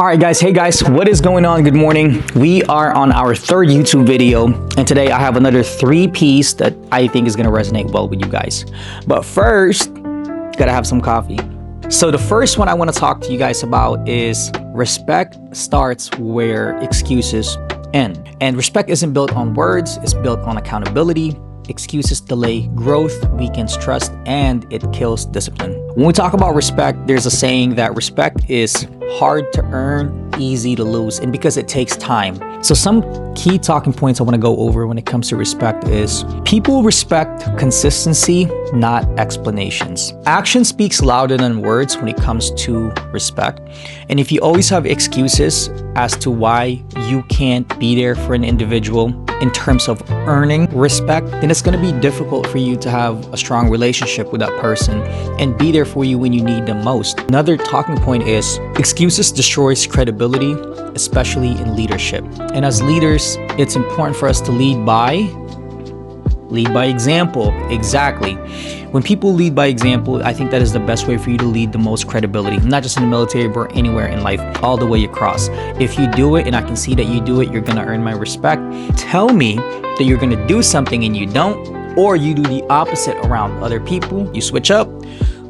Alright guys, hey guys, what is going on? Good morning. We are on our third YouTube video, and today I have another 3 P's that I think is going to resonate well with you guys. But first, gotta have some coffee. So the first one I want to talk to you guys about is respect starts where excuses end. And respect isn't built on words, it's built on accountability. Excuses delay growth, weakens trust, and it kills discipline. When we talk about respect, there's a saying that respect is hard to earn, easy to lose, and because it takes time. So some key talking points I want to go over when it comes to respect is people respect consistency, not explanations. Action speaks louder than words when it comes to respect. And if you always have excuses as to why you can't be there for an individual in terms of earning respect, then it's going to be difficult for you to have a strong relationship with that person and be there for you when you need them most. Another talking point is excuses destroys credibility, especially in leadership. And as leaders, it's important for us to lead by example. Exactly. When people lead by example, I think that is the best way for you to lead the most credibility, not just in the military, but anywhere in life, all the way across. If you do it and I can see that you do it, you're going to earn my respect. Tell me that you're going to do something and you don't, or you do the opposite around other people, you switch up,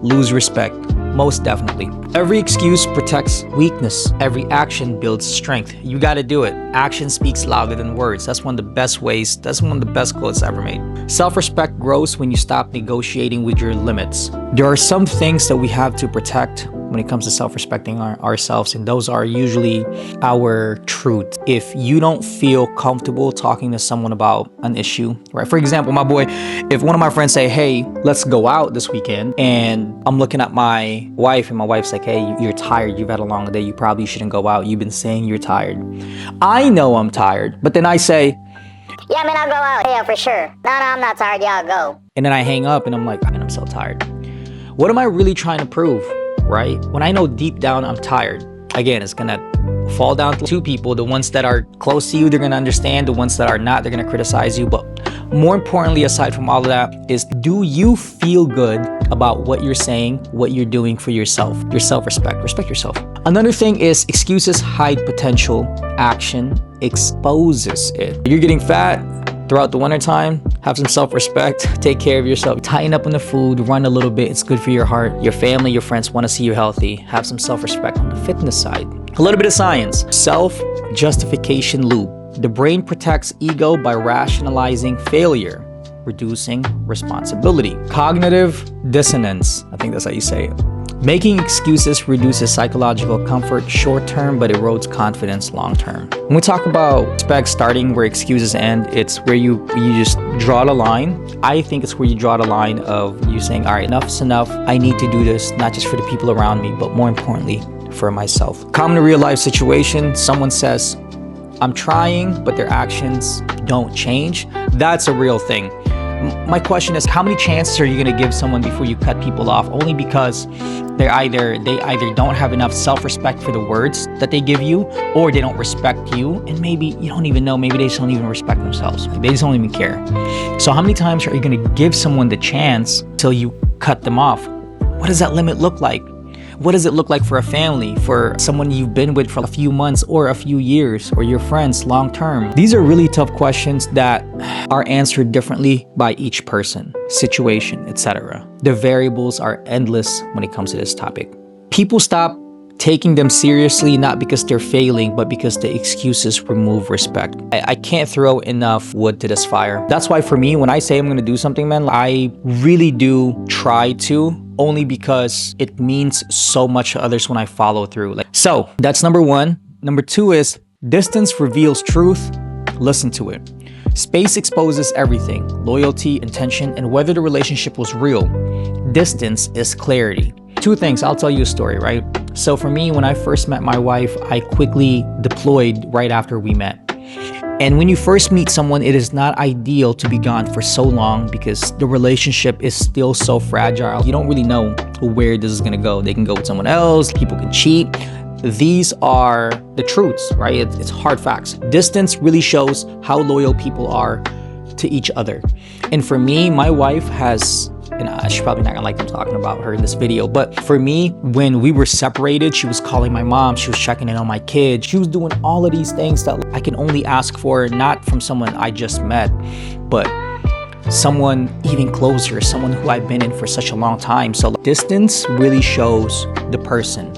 lose respect. Most definitely. Every excuse protects weakness. Every action builds strength. You got to do it. Action speaks louder than words. That's one of the best ways. That's one of the best quotes ever made. Self-respect grows when you stop negotiating with your limits. There are some things that we have to protect when it comes to self-respecting ourselves, and those are usually our truth. If you don't feel comfortable talking to someone about an issue, right? For example, my boy, if one of my friends say, hey, let's go out this weekend, and I'm looking at my wife and my wife's like, hey, you're tired, you've had a long day, you probably shouldn't go out, you've been saying you're tired. I know I'm tired, but then I say, yeah, man, I'll go out. Yeah, for sure. No, I'm not tired. Yeah, I'll go. And then I hang up and I'm like, man, I'm so tired. What am I really trying to prove? Right? When I know deep down I'm tired, again, it's gonna fall down to 2 people. The ones that are close to you, they're gonna understand. The ones that are not, they're gonna criticize you. But more importantly, aside from all of that, is do you feel good about what you're saying, what you're doing for yourself, your self-respect? Respect yourself. Another thing is excuses hide potential. Action exposes it. You're getting fat throughout the wintertime, have some self-respect, take care of yourself, tighten up on the food, run a little bit, it's good for your heart, your family, your friends want to see you healthy, have some self-respect on the fitness side. A little bit of science. Self-justification loop. The brain protects ego by rationalizing failure, reducing responsibility. Cognitive dissonance, I think that's how you say it. Making excuses reduces psychological comfort short-term, but erodes confidence long-term. When we talk about respect starting where excuses end, it's where you just draw the line. I think it's where you draw the line of you saying, all right, enough's enough. I need to do this, not just for the people around me, but more importantly, for myself. Common real-life situation, someone says, I'm trying, but their actions don't change. That's a real thing. My question is, how many chances are you going to give someone before you cut people off? Only because they either don't have enough self-respect for the words that they give you, or they don't respect you, and maybe you don't even know, maybe they just don't even respect themselves. They just don't even care. So how many times are you going to give someone the chance till you cut them off? What does that limit look like? What does it look like for a family, for someone you've been with for a few months or a few years, or your friends long term? These are really tough questions that are answered differently by each person, situation, etc. The variables are endless when it comes to this topic. People stop taking them seriously, not because they're failing, but because the excuses remove respect. I can't throw enough wood to this fire. That's why for me, when I say I'm gonna do something, man, I really do try to, only because it means so much to others when I follow through. So that's number 1. Number 2 is distance reveals truth. Listen to it. Space exposes everything, loyalty, intention, and whether the relationship was real. Distance is clarity. 2 things, I'll tell you a story, right? So for me, when I first met my wife, I quickly deployed right after we met. And when you first meet someone, it is not ideal to be gone for so long because the relationship is still so fragile. You don't really know where this is gonna go. They can go with someone else, people can cheat. These are the truths, right? It's hard facts. Distance really shows how loyal people are to each other. And for me, my wife has and she's probably not gonna like I'm talking about her in this video, but for me, when we were separated, she was calling my mom, she was checking in on my kids, she was doing all of these things that I can only ask for, not from someone I just met, but someone even closer, someone who I've been in for such a long time. So distance really shows the person.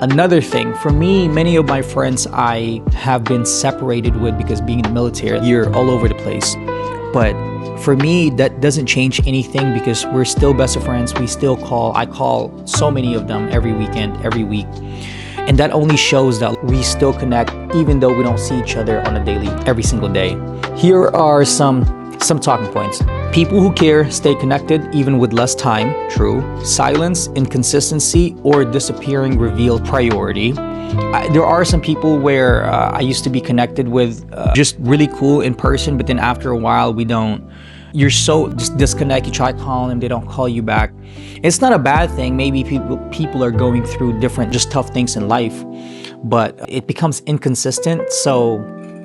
Another thing, for me, many of my friends I have been separated with because being in the military, you're all over the place. But for me, that doesn't change anything because we're still best of friends. We still call. I call so many of them every weekend, every week. And that only shows that we still connect even though we don't see each other on a daily, every single day. Here are some talking points. People who care stay connected even with less time. True. Silence, inconsistency, or disappearing reveal priority. There are some people where I used to be connected with, just really cool in person, but then after a while you're so just disconnect. You try calling them, they don't call you back. It's not a bad thing. Maybe people are going through different, just tough things in life, but it becomes inconsistent. So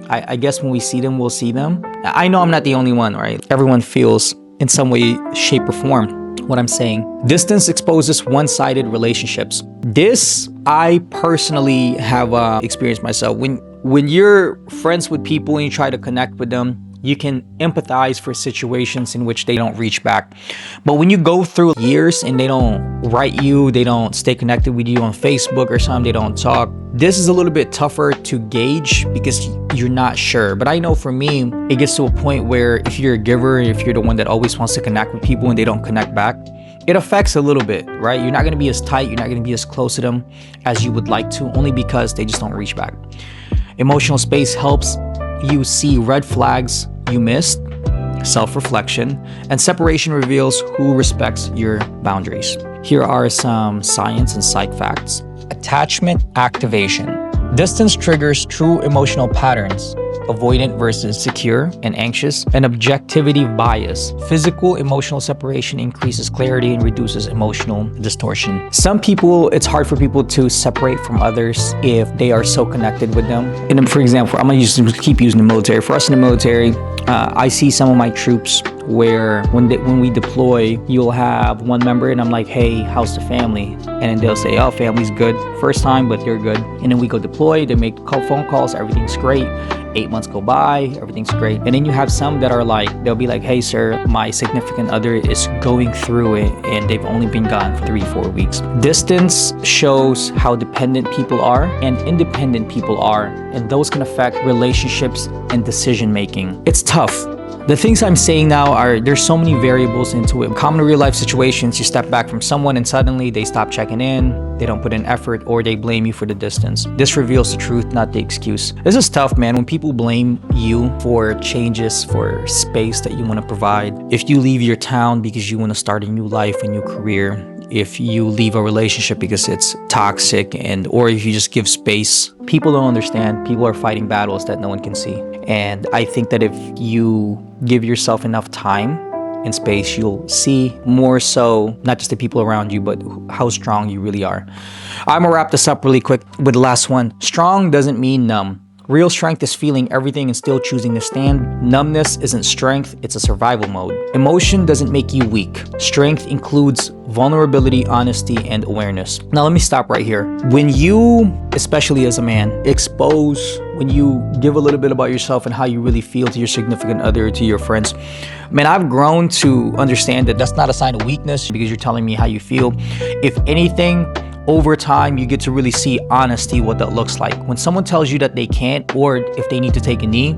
I guess when we see them, we'll see them. I know I'm not the only one, right? Everyone feels in some way, shape, or form what I'm saying. Distance exposes one-sided relationships. This I personally have experienced myself. When you're friends with people and you try to connect with them, you can empathize for situations in which they don't reach back. But when you go through years and they don't write you, they don't stay connected with you on Facebook or something, they don't talk, this is a little bit tougher to gauge because you're not sure. But I know for me, it gets to a point where if you're a giver, if you're the one that always wants to connect with people and they don't connect back, it affects a little bit, right? You're not gonna be as tight, you're not gonna be as close to them as you would like to, only because they just don't reach back. Emotional space helps you see red flags you missed, self-reflection, and separation reveals who respects your boundaries. Here are some science and psych facts. Attachment activation. Distance triggers true emotional patterns, avoidant versus secure and anxious, and objectivity bias. Physical emotional separation increases clarity and reduces emotional distortion. Some people, it's hard for people to separate from others if they are so connected with them. And for example, I'm gonna keep using the military. For us in the military, I see some of my troops where when we deploy, you'll have one member and I'm like, hey, how's the family? And then they'll say, oh, family's good. First time, but they're good. And then we go deploy, they make phone calls, everything's great. 8 months go by, everything's great. And then you have some that are like, they'll be like, hey sir, my significant other is going through it and they've only been gone for 3-4 weeks. Distance shows how dependent people are and independent people are, and those can affect relationships and decision making. It's tough. The things I'm saying now there's so many variables into it. Common real life situations, you step back from someone and suddenly they stop checking in, they don't put in effort, or they blame you for the distance. This reveals the truth, not the excuse. This is tough, man, when people blame you for changes, for space that you want to provide. If you leave your town because you want to start a new life, a new career, if you leave a relationship because it's toxic, or if you just give space, people don't understand. People are fighting battles that no one can see. And I think that if you give yourself enough time and space, you'll see more so, not just the people around you, but how strong you really are. I'm gonna wrap this up really quick with the last one. Strong doesn't mean numb. Real strength is feeling everything and still choosing to stand. Numbness isn't strength, it's a survival mode. Emotion doesn't make you weak. Strength includes vulnerability, honesty, and awareness. Now let me stop right here. When you, especially as a man, when you give a little bit about yourself and how you really feel to your significant other, to your friends, man, I've grown to understand that that's not a sign of weakness because you're telling me how you feel. If anything, over time, you get to really see honesty, what that looks like. When someone tells you that they can't, or if they need to take a knee,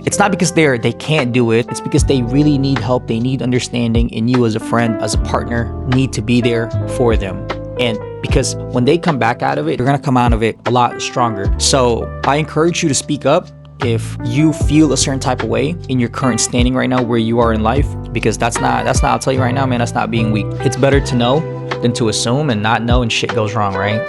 it's not because they can't do it. It's because they really need help. They need understanding, and you as a friend, as a partner, need to be there for them. And because when they come back out of it, they're gonna come out of it a lot stronger. So I encourage you to speak up if you feel a certain type of way in your current standing right now where you are in life, because that's not, I'll tell you right now, man, that's not being weak. It's better to know than to assume and not know and shit goes wrong, right?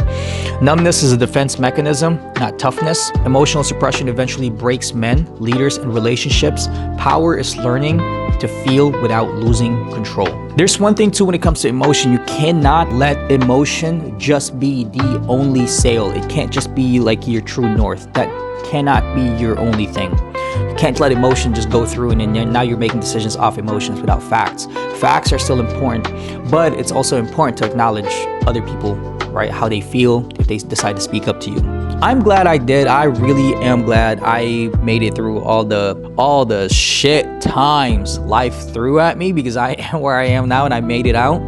Numbness is a defense mechanism, not toughness. Emotional suppression eventually breaks men, leaders, and relationships. Power is learning to feel without losing control. There's one thing too when it comes to emotion. You cannot let emotion just be the only sail. It can't just be like your true north. That cannot be your only thing. You can't let emotion just go through and then now you're making decisions off emotions without facts. facts are still important, but it's also important to acknowledge other people, right? How they feel if they decide to speak up to you. I'm glad I did. I really am glad I made it through all the shit times life threw at me, because I am where I am now and I made it out.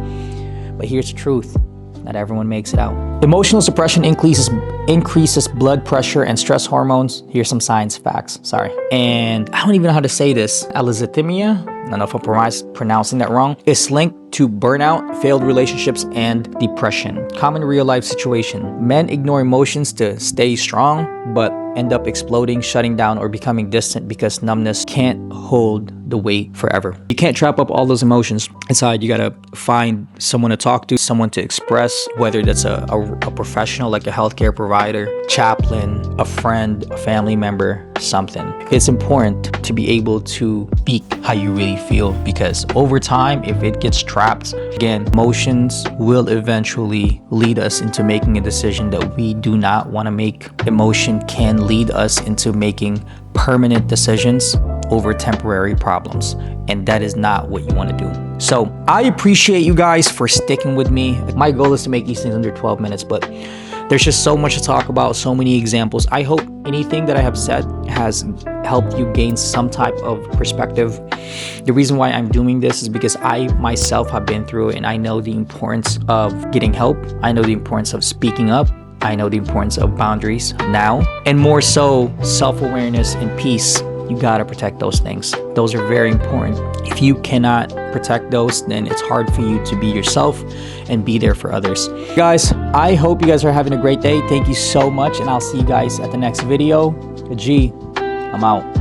But here's the truth. Not everyone makes it out. Emotional suppression increases blood pressure and stress hormones. Here's some science facts. Sorry. And I don't even know how to say this. Alizithymia, I don't know if I'm pronouncing that wrong, is linked to burnout, failed relationships, and depression. Common real-life situation. Men ignore emotions to stay strong, but end up exploding, shutting down, or becoming distant because numbness can't hold the weight forever. You can't trap up all those emotions inside. You gotta find someone to talk to, someone to express, whether that's a professional like a healthcare provider, chaplain, a friend, a family member, something. It's important to be able to speak how you really feel, because over time, if it gets trapped, again, emotions will eventually lead us into making a decision that we do not want to make. Emotion can lead us into making permanent decisions over temporary problems, and that is not what you want to do. So I appreciate you guys for sticking with me. My goal is to make these things under 12 minutes, but there's just so much to talk about, so many examples. I hope anything that I have said has helped you gain some type of perspective. The reason why I'm doing this is because I myself have been through it, and I know the importance of getting help. I know the importance of speaking up. I know the importance of boundaries now, and more so self-awareness and peace. You gotta protect those things. Those are very important. If you cannot protect those, then it's hard for you to be yourself and be there for others. Guys, I hope you guys are having a great day. Thank you so much, and I'll see you guys at the next video. G, I'm out.